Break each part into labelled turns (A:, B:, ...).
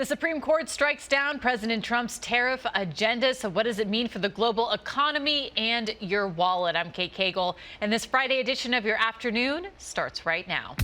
A: The Supreme Court strikes down President Trump's tariff agenda. So what does it mean for the global economy and your wallet? I'm Kate Cagle, and this Friday edition of Your Afternoon starts right now.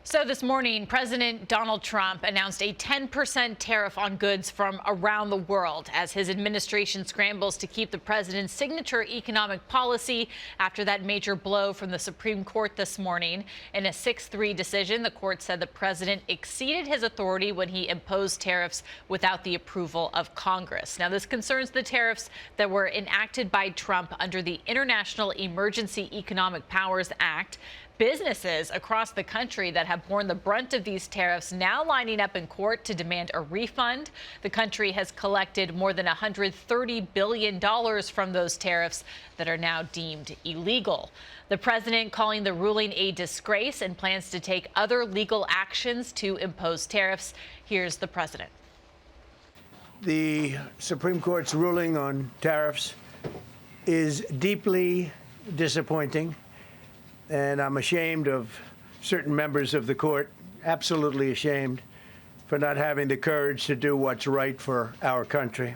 A: So this morning, President Donald Trump announced a 10% tariff on goods from around the world as his administration scrambles to keep the president's signature economic policy after that major blow from the Supreme Court this morning. In a 6-3 decision, the court said the president exceeded his authority when he imposed tariffs without the approval of Congress. Now, this concerns the tariffs that were enacted by Trump under the International Emergency Economic Powers Act. Businesses across the country that have borne the brunt of these tariffs now lining up in court to demand a refund. The country has collected more than $130 billion from those tariffs that are now deemed illegal. The president calling the ruling a disgrace and plans to take other legal actions to impose tariffs. Here's the president.
B: The Supreme Court's ruling on tariffs is deeply disappointing. And I'm ashamed of certain members of the court, absolutely ashamed, for not having the courage to do what's right for our country.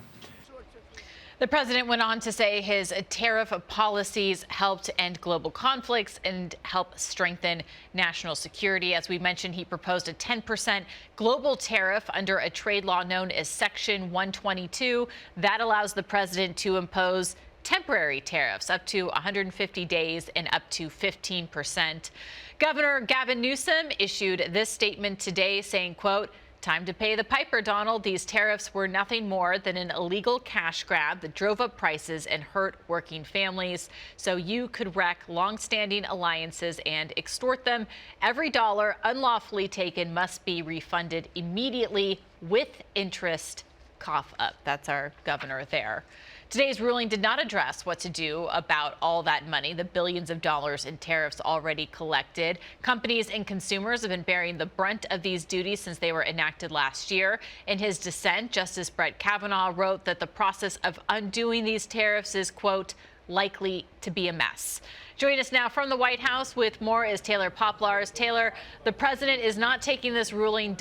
A: The president went on to say his tariff policies helped end global conflicts and help strengthen national security. As we mentioned, he proposed a 10% global tariff under a trade law known as Section 122. That allows the president to impose temporary tariffs up to 150 days and up to 15%. Governor Gavin Newsom issued this statement today saying, quote, "Time to pay the piper, Donald. These tariffs were nothing more than an illegal cash grab that drove up prices and hurt working families so you could wreck longstanding alliances and extort them. Every dollar unlawfully taken must be refunded immediately with interest." Cough up. That's our governor there. Today's ruling did not address what to do about all that money, the billions of dollars in tariffs already collected. Companies and consumers have been bearing the brunt of these duties since they were enacted last year. In his dissent, Justice Brett Kavanaugh wrote that the process of undoing these tariffs is, quote, likely to be a mess. Joining us now from the White House with more is Taylor Poplars. Taylor, the president is not taking this ruling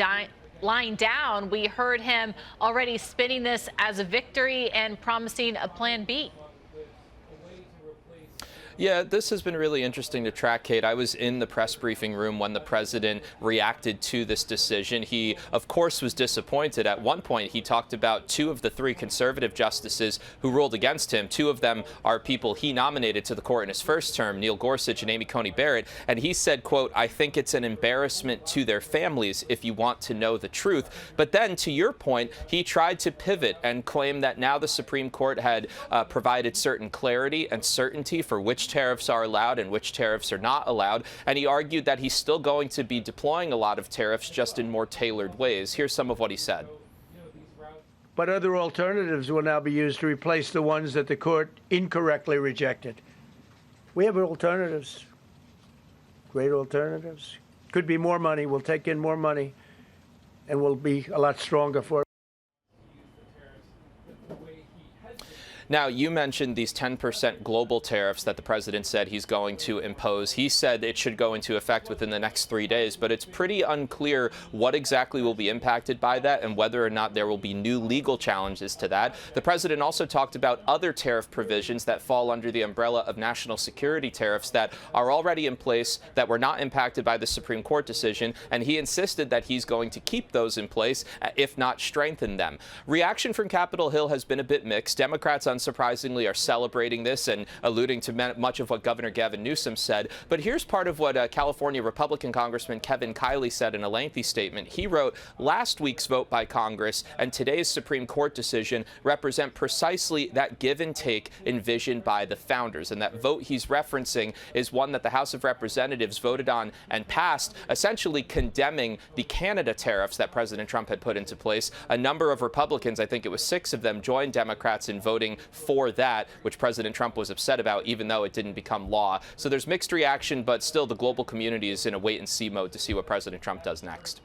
A: lying down. We heard him already spinning this as a victory and promising a plan B.
C: Yeah, this has been really interesting to track, Kate. I was in the press briefing room when the president reacted to this decision. He, of course, was disappointed. At one point, he talked about 2 of the 3 conservative justices who ruled against him. 2 of them are people he nominated to the court in his first term, Neil Gorsuch and Amy Coney Barrett. And he said, quote, "I think it's an embarrassment to their families if you want to know the truth." But then, to your point, he tried to pivot and claim that now the Supreme Court had provided certain clarity and certainty for which tariffs are allowed and which tariffs are not allowed. And he argued that he's still going to be deploying a lot of tariffs, just in more tailored ways. Here's some of what he said.
B: But other alternatives will now be used to replace the ones that the court incorrectly rejected. We have alternatives, great alternatives. Could be more money. We'll take in more money, and we'll be a lot stronger for it.
C: Now, you mentioned these 10% global tariffs that the president said he's going to impose. He said it should go into effect within the next 3 days, but it's pretty unclear what exactly will be impacted by that and whether or not there will be new legal challenges to that. The president also talked about other tariff provisions that fall under the umbrella of national security tariffs that are already in place that were not impacted by the Supreme Court decision, and he insisted that he's going to keep those in place, if not strengthen them. Reaction from Capitol Hill has been a bit mixed. Democrats, unsurprisingly, are celebrating this and alluding to much of what Governor Gavin Newsom said. But here's part of what California Republican Congressman Kevin Kiley said in a lengthy statement. He wrote, "Last week's vote by Congress and today's Supreme Court decision represent precisely that give and take envisioned by the founders." And that vote he's referencing is one that the House of Representatives voted on and passed, essentially condemning the Canada tariffs that President Trump had put into place. A number of Republicans, I think it was 6 of them, joined Democrats in voting for that, which President Trump was upset about, even though it didn't become law. So there's mixed reaction, but still the global community is in a wait-and-see mode to see what President Trump does next.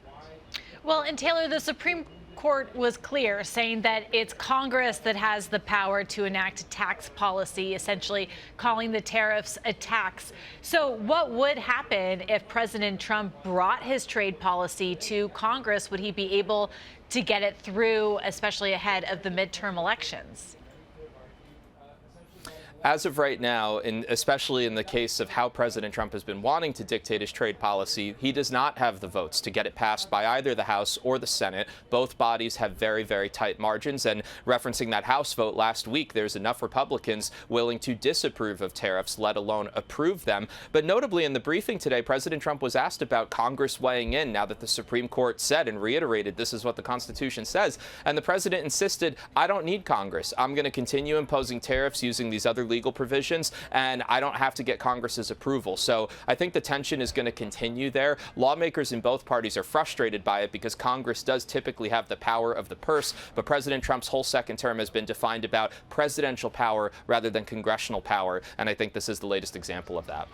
A: Well, and Taylor, the Supreme court was clear, saying that it's Congress that has the power to enact tax policy, essentially calling the tariffs a tax. So what would happen if President Trump brought his trade policy to Congress? Would he be able to get it through, especially ahead of the midterm elections?
C: As of right now, and especially in the case of how President Trump has been wanting to dictate his trade policy, he does not have the votes to get it passed by either the House or the Senate. Both bodies have very, very tight margins. And referencing that House vote last week, there's enough Republicans willing to disapprove of tariffs, let alone approve them. But notably in the briefing today, President Trump was asked about Congress weighing in now that the Supreme Court said and reiterated this is what the Constitution says. And the president insisted, I don't need Congress. I'm going to continue imposing tariffs using these other legal provisions, and I don't have to get Congress's approval. So I think the tension is going to continue there. Lawmakers in both parties are frustrated by it because Congress does typically have the power of the purse, but President Trump's whole second term has been defined about presidential power rather than congressional power, and I think this is the latest example of that.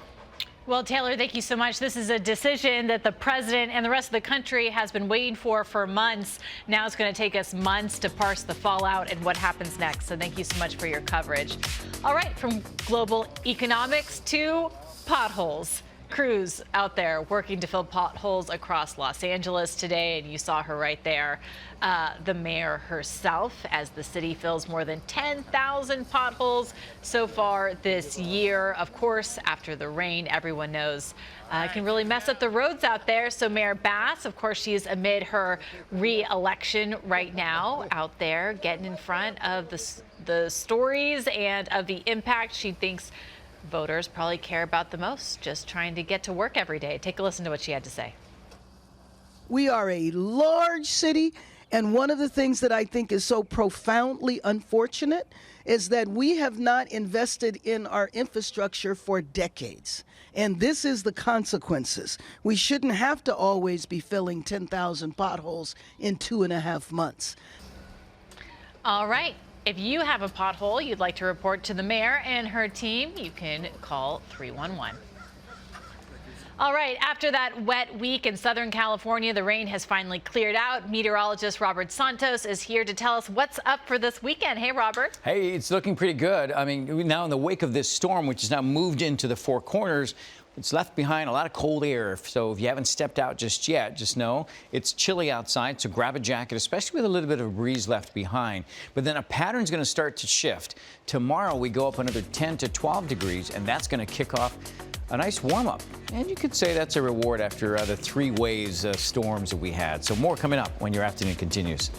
A: Well, Taylor, thank you so much. This is a decision that the president and the rest of the country has been waiting for months. Now it's going to take us months to parse the fallout and what happens next. So thank you so much for your coverage. All right, from global economics to potholes. Crews out there working to fill potholes across Los Angeles today, and you saw her right there, the mayor herself, as the city fills more than 10,000 potholes so far this year. Of course, after the rain, everyone knows it can really mess up the roads out there. So Mayor Bass, of course, she's amid her re-election right now, out there getting in front of the stories and of the impact she thinks voters probably care about the most, just trying to get to work every day. Take a listen to what she had to say.
D: We are a large city, and one of the things that I think is so profoundly unfortunate is that we have not invested in our infrastructure for decades. And this is the consequences. We shouldn't have to always be filling 10,000 potholes in 2.5 months.
A: All right. If you have a pothole you'd like to report to the mayor and her team, you can call 311. All right, after that wet week in Southern California, the rain has finally cleared out. Meteorologist Robert Santos is here to tell us what's up for this weekend. Hey, Robert.
E: Hey, it's looking pretty good. I mean, now in the wake of this storm, which has now moved into the Four Corners, it's left behind a lot of cold air. So if you haven't stepped out just yet, just know it's chilly outside. So grab a jacket, especially with a little bit of a breeze left behind. But then a pattern's going to start to shift. Tomorrow we go up another 10 to 12 degrees, and that's going to kick off a nice warm up. And you could say that's a reward after the 3 waves storms that we had. So more coming up when your afternoon continues.